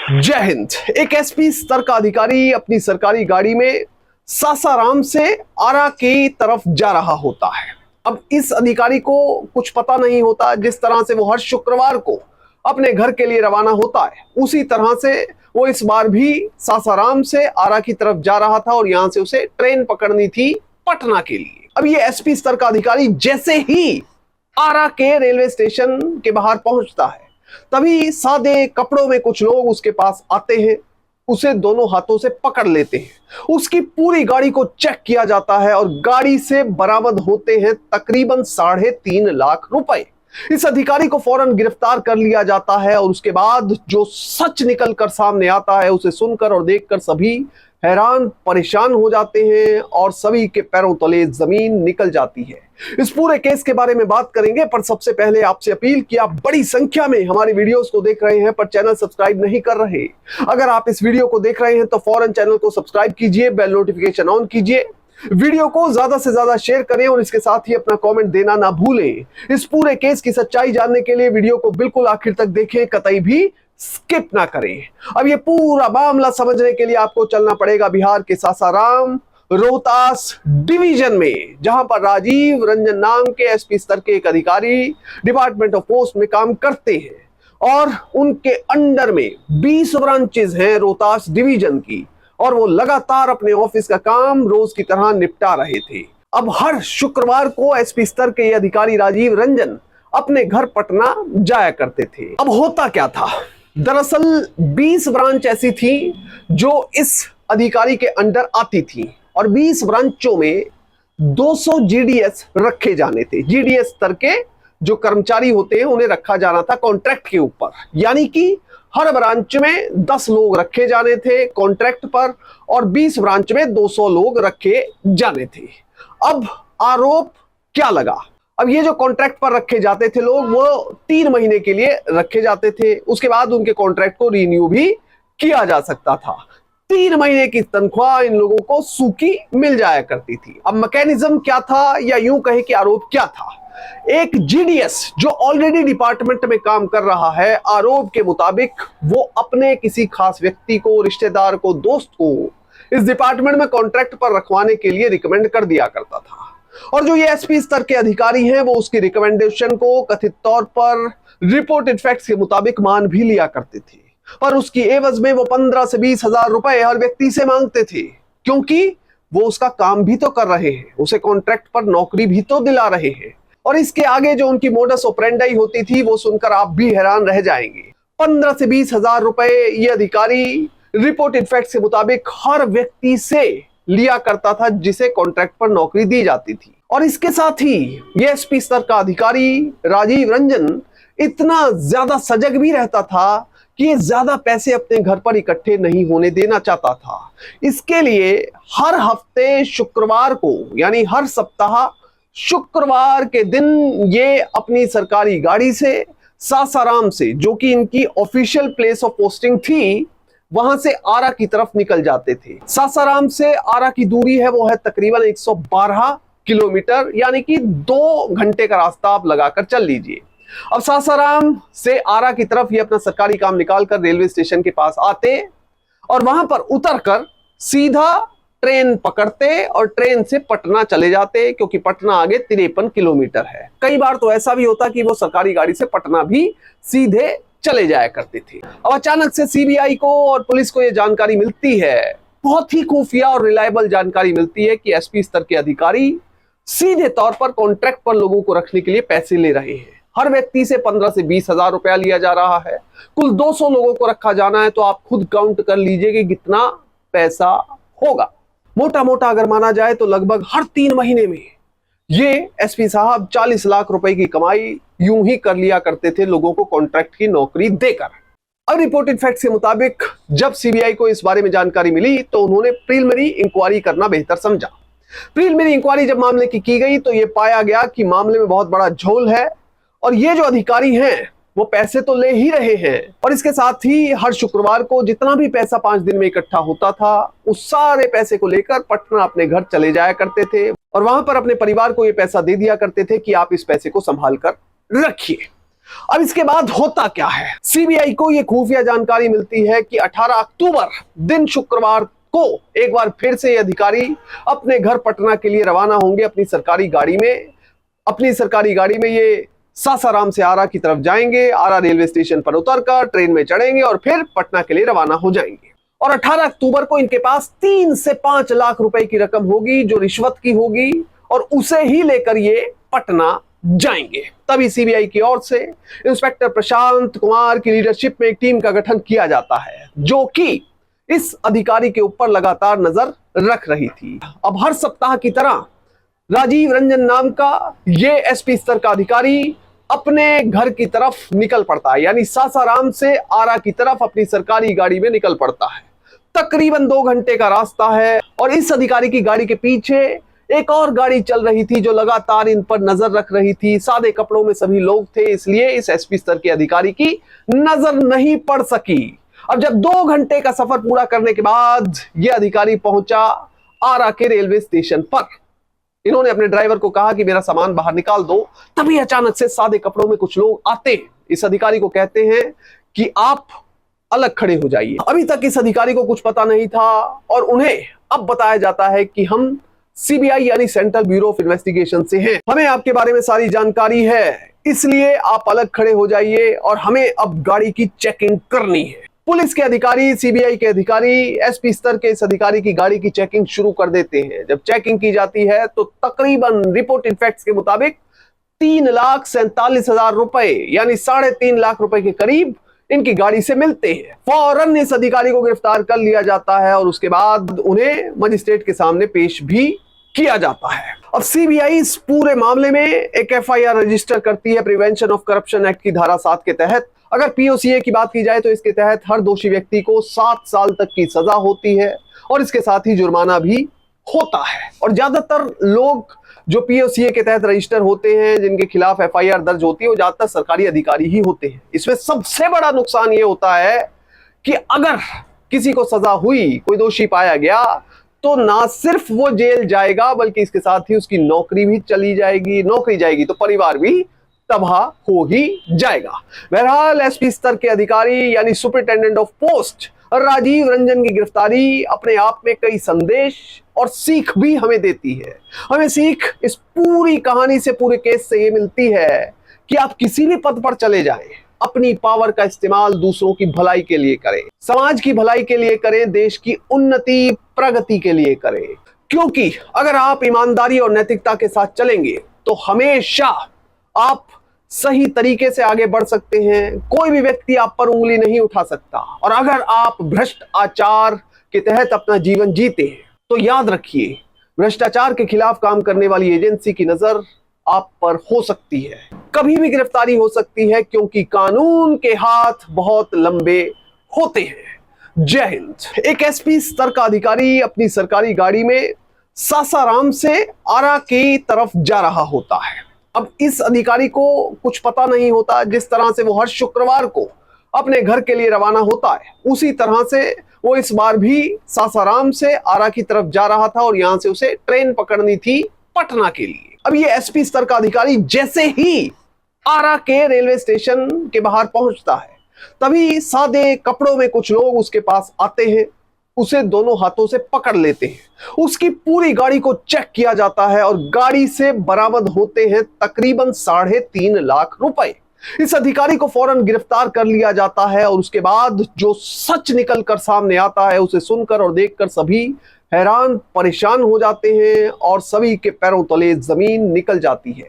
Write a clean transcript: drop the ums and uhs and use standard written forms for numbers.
जय हिंद। एक एसपी स्तर का अधिकारी अपनी सरकारी गाड़ी में सासाराम से आरा की तरफ जा रहा होता है। अब इस अधिकारी को कुछ पता नहीं होता, जिस तरह से वो हर शुक्रवार को अपने घर के लिए रवाना होता है, उसी तरह से वो इस बार भी सासाराम से आरा की तरफ जा रहा था और यहां से उसे ट्रेन पकड़नी थी पटना के लिए। अब ये एसपी स्तर का अधिकारी जैसे ही आरा के रेलवे स्टेशन के बाहर पहुंचता है, तभी सादे कपड़ों में कुछ लोग उसके पास आते हैं, उसे दोनों हाथों से पकड़ लेते हैं। उसकी पूरी गाड़ी को चेक किया जाता है और गाड़ी से बरामद होते हैं तकरीबन 3.5 लाख रुपए। इस अधिकारी को फौरन गिरफ्तार कर लिया जाता है और उसके बाद जो सच निकल कर सामने आता है, उसे सुनकर और देखकर सभी हैरान परेशान हो जाते हैं और सभी के पैरों तले जमीन निकल जाती है। इस पूरे केस के बारे में बात करेंगे, पर सबसे पहले आपसे अपील कि आप बड़ी संख्या में हमारी वीडियोस को देख रहे हैं पर चैनल सब्सक्राइब नहीं कर रहे। अगर आप इस वीडियो को देख रहे हैं तो फौरन चैनल को सब्सक्राइब कीजिए, बेल नोटिफिकेशन ऑन कीजिए, वीडियो को ज्यादा से ज्यादा शेयर करें और इसके साथ ही अपना कमेंट देना ना भूलें। इस पूरे केस की सच्चाई जानने के लिए वीडियो को बिल्कुल आखिर तक देखें, कतई भी स्किप ना करें। अब ये पूरा मामला समझने के लिए आपको चलना पड़ेगा बिहार के सासाराम रोहतास डिवीजन में, जहां पर राजीव रंजन नाम के एसपी स्तर के एक अधिकारी डिपार्टमेंट ऑफ पोस्ट में काम करते हैं और उनके अंडर में 20 ब्रांचेस हैं रोहतास डिवीजन की, और वो लगातार अपने ऑफिस का काम रोज की तरह निपटा रहे थे। अब हर शुक्रवार को एसपी स्तर के ये अधिकारी राजीव रंजन अपने घर पटना जाया करते थे। अब होता क्या था, दरअसल 20 ब्रांच ऐसी थी जो इस अधिकारी के अंडर आती थी और 20 ब्रांचों में 200 जीडीएस रखे जाने थे। जीडीएस स्तर के जो कर्मचारी होते हैं उन्हें रखा जाना था कॉन्ट्रैक्ट के ऊपर, यानी कि हर ब्रांच में 10 लोग रखे जाने थे कॉन्ट्रैक्ट पर और 20 ब्रांच में 200 लोग रखे जाने थे। अब आरोप क्या लगा, अब ये जो कॉन्ट्रैक्ट पर रखे जाते थे लोग, वो 3 महीने के लिए रखे जाते थे, उसके बाद उनके कॉन्ट्रैक्ट को रिन्यू भी किया जा सकता था। 3 महीने की तनख्वाह इन लोगों को सूखी मिल जाया करती थी। अब मैकेनिज्म क्या था, या यूं कहे कि आरोप क्या था, एक जीडीएस जो ऑलरेडी डिपार्टमेंट में काम कर रहा है, आरोप के मुताबिक वो अपने किसी खास व्यक्ति को, रिश्तेदार को, दोस्त को इस डिपार्टमेंट में कॉन्ट्रैक्ट पर रखवाने के लिए रिकमेंड कर दिया करता था। और जो ये एसपी स्तर के अधिकारी हैं, वो उसकी रिकमेंडेशन को कथित तौर पर रिपोर्टेड फैक्ट्स के मुताबिक मान भी लिया करते थे, पर उसकी एवज में वो 15 से 20 हजार रुपए हर व्यक्ति से मांगते थे, क्योंकि वो उसका काम भी तो कर रहे हैं, उसे कॉन्ट्रैक्ट पर नौकरी भी तो दिला रहे हैं। और इसके आगे जो उनकी मोडस ऑपरेंडाई होती थी, वो सुनकर आप भी हैरान रह जाएंगे। 15 से 20 हजार रुपए ये अधिकारी रिपोर्टेड फैक्ट्स के मुताबिक हर व्यक्ति से लिया करता था जिसे कॉन्ट्रैक्ट पर नौकरी दी जाती थी। और इसके साथ ही ये एसपी स्तर का अधिकारी राजीव रंजन इतना ज्यादा सजग भी रहता था कि ये ज्यादा पैसे अपने घर पर इकट्ठे नहीं होने देना चाहता था। इसके लिए हर हफ्ते शुक्रवार को, यानी हर सप्ताह शुक्रवार के दिन, ये अपनी सरकारी गाड़ी से सासाराम से, जो कि इनकी ऑफिशियल प्लेस ऑफ पोस्टिंग थी, वहां से आरा की तरफ निकल जाते थे। सासाराम से आरा की दूरी है वो है तकरीबन 112 किलोमीटर, यानी कि 2 घंटे का रास्ता आप लगाकर चल लीजिए। अब सासाराम से आरा की तरफ ये अपना सरकारी काम निकालकर रेलवे स्टेशन के पास आते और वहां पर उतरकर सीधा ट्रेन पकड़ते और ट्रेन से पटना चले जाते, क्योंकि पटना आगे 53 किलोमीटर है। कई बार तो ऐसा भी होता कि वो सरकारी गाड़ी से पटना भी सीधे चले जाया करते थे। अब अचानक से सीबीआई को और पुलिस को यह जानकारी मिलती है, बहुत ही खुफिया और रिलायबल जानकारी मिलती है, कि एसपी स्तर के अधिकारी सीधे तौर पर कॉन्ट्रैक्ट पर लोगों को रखने के लिए पैसे ले रहे हैं। हर व्यक्ति से 15 से 20 हजार रुपया लिया जा रहा है। कुल 200 लोगों को रखा जाना है, तो आप खुद काउंट कर लीजिए कि कितना पैसा होगा। मोटा मोटा अगर माना जाए तो लगभग हर 3 महीने में ये एसपी साहब 40 लाख रुपए की कमाई यूं ही कर लिया करते थे लोगों को कॉन्ट्रैक्ट की नौकरी देकर। अब रिपोर्टेड फैक्ट्स के मुताबिक जब सीबीआई को इस बारे में जानकारी मिली तो उन्होंने प्रीलिमिनरी इंक्वायरी करना बेहतर समझा। प्रीलिमिनरी इंक्वायरी जब मामले की गई तो यह पाया गया कि मामले में बहुत बड़ा झोल है और ये जो अधिकारी हैं वो पैसे तो ले ही रहे हैं, और इसके साथ ही हर शुक्रवार को जितना भी पैसा 5 दिन में इकट्ठा होता था, उस सारे पैसे को लेकर पटना अपने घर चले जाया करते थे और वहां पर अपने परिवार को ये पैसा दे दिया करते थे कि आप इस पैसे को संभाल कर रखिए। अब इसके बाद होता क्या है, सीबीआई को यह खुफिया जानकारी मिलती है कि 18 अक्टूबर दिन शुक्रवार को एक बार फिर से ये अधिकारी अपने घर पटना के लिए रवाना होंगे अपनी सरकारी गाड़ी में। अपनी सरकारी गाड़ी में ये सासाराम से आरा की तरफ जाएंगे, आरा रेलवे स्टेशन पर उतरकर ट्रेन में चढ़ेंगे और फिर पटना के लिए रवाना हो जाएंगे। और 18 अक्टूबर को इनके पास 3 से 5 लाख रुपए की रकम होगी जो रिश्वत की होगी और उसे ही लेकर ये पटना जाएंगे। तभी सीबीआई की ओर से इंस्पेक्टर प्रशांत कुमार की लीडरशिप में एक टीम का गठन किया जाता है जो कि इस अधिकारी के ऊपर लगातार नजर रख रही थी। अब हर सप्ताह की तरह राजीव रंजन नाम का ये एसपी स्तर का अधिकारी अपने घर की तरफ निकल पड़ता है, यानी सासाराम से आरा की तरफ अपनी सरकारी गाड़ी में निकल पड़ता है। तकरीबन 2 घंटे का रास्ता है और इस अधिकारी की गाड़ी के पीछे एक और गाड़ी चल रही थी जो लगातार इन पर नजर रख रही थी। सादे कपड़ों में सभी लोग थे, इसलिए इस एसपी स्तर के अधिकारी की नजर नहीं पड़ सकी। अब जब 2 घंटे का सफर पूरा करने के बाद यह अधिकारी पहुंचा आरा के रेलवे स्टेशन पर। इन्होंने अपने ड्राइवर को कहा कि मेरा सामान बाहर निकाल दो। तभी अचानक से सादे कपड़ों में कुछ लोग आते हैं, इस अधिकारी को कहते हैं कि आप अलग खड़े हो जाइए। अभी तक इस अधिकारी को कुछ पता नहीं था और उन्हें अब बताया जाता है कि हम सीबीआई यानी सेंट्रल ब्यूरो ऑफ इन्वेस्टिगेशन से हैं, हमें आपके बारे में सारी जानकारी है, इसलिए आप अलग खड़े हो जाइए और हमें अब गाड़ी की चेकिंग करनी है। पुलिस के अधिकारी, सीबीआई के अधिकारी एसपी स्तर के इस अधिकारी की गाड़ी की चेकिंग शुरू कर देते हैं। जब चेकिंग की जाती है तो तकरीबन रिपोर्टेड फैक्ट्स के मुताबिक 3,47,000 रुपए यानी 3.5 लाख रुपए के करीब इनकी गाड़ी से मिलते हैं। फौरन इस अधिकारी को गिरफ्तार कर लिया जाता है और उसके बाद उन्हें मजिस्ट्रेट के सामने पेश भी किया जाता है। अब सीबीआई इस पूरे मामले में एक एफआईआर रजिस्टर करती है प्रिवेंशन ऑफ करप्शन एक्ट की धारा 7 के तहत। अगर पीओसीए की बात की जाए तो इसके तहत हर दोषी व्यक्ति को 7 साल तक की सजा होती है और इसके साथ ही जुर्माना भी होता है। और ज्यादातर लोग जो पीओसीए के तहत रजिस्टर होते हैं, जिनके खिलाफ एफआईआर दर्ज होती है, वो ज्यादातर सरकारी अधिकारी ही होते हैं। इसमें सबसे बड़ा नुकसान ये होता है कि अगर किसी को सजा हुई, कोई दोषी पाया गया, तो ना सिर्फ वो जेल जाएगा बल्कि इसके साथ ही उसकी नौकरी भी चली जाएगी। नौकरी जाएगी तो परिवार भी तबाह हो ही जाएगा। बहरहाल एसपी स्तर के अधिकारी यानी superintendent of post Rajiv Ranjan की गिरफ्तारी अपने आप में कई संदेश और सीख भी हमें देती है। हमें सीख इस पूरी कहानी से, पूरे केस से ये मिलती है कि आप किसी भी पद पर चले जाएं, अपनी पावर का इस्तेमाल दूसरों की भलाई के लिए करें, समाज की भलाई के लिए करें, देश की उन्नति प्रगति के लिए करें। क्योंकि अगर आप ईमानदारी और नैतिकता के साथ चलेंगे तो हमेशा आप सही तरीके से आगे बढ़ सकते हैं। कोई भी व्यक्ति आप पर उंगली नहीं उठा सकता। और अगर आप भ्रष्ट आचार के तहत अपना जीवन जीते हैं तो याद रखिए, भ्रष्टाचार के खिलाफ काम करने वाली एजेंसी की नजर आप पर हो सकती है। कभी भी गिरफ्तारी हो सकती है क्योंकि कानून के हाथ बहुत लंबे होते हैं। जय हिंद। एक एसपी स्तर का अधिकारी अपनी सरकारी गाड़ी में सासाराम से आरा की तरफ जा रहा होता है। अब इस अधिकारी को कुछ पता नहीं होता, जिस तरह से वो हर शुक्रवार को अपने घर के लिए रवाना होता है, उसी तरह से वो इस बार भी सासाराम से आरा की तरफ जा रहा था और यहां से उसे ट्रेन पकड़नी थी पटना के लिए। अब ये एसपी स्तर का अधिकारी जैसे ही आरा के रेलवे स्टेशन के बाहर पहुंचता है, तभी सादे कपड़ों में कुछ लोग उसके पास आते हैं, उसे दोनों हाथों से पकड़ लेते हैं। उसकी पूरी गाड़ी को चेक किया जाता है और गाड़ी से बरामद होते हैं तकरीबन 3.5 लाख रुपए। इस अधिकारी को फौरन गिरफ्तार कर लिया जाता है और उसके बाद जो सच निकलकर सामने आता है उसे सुनकर और देखकर सभी हैरान परेशान हो जाते हैं और सभी के पैरों तले जमीन निकल जाती है।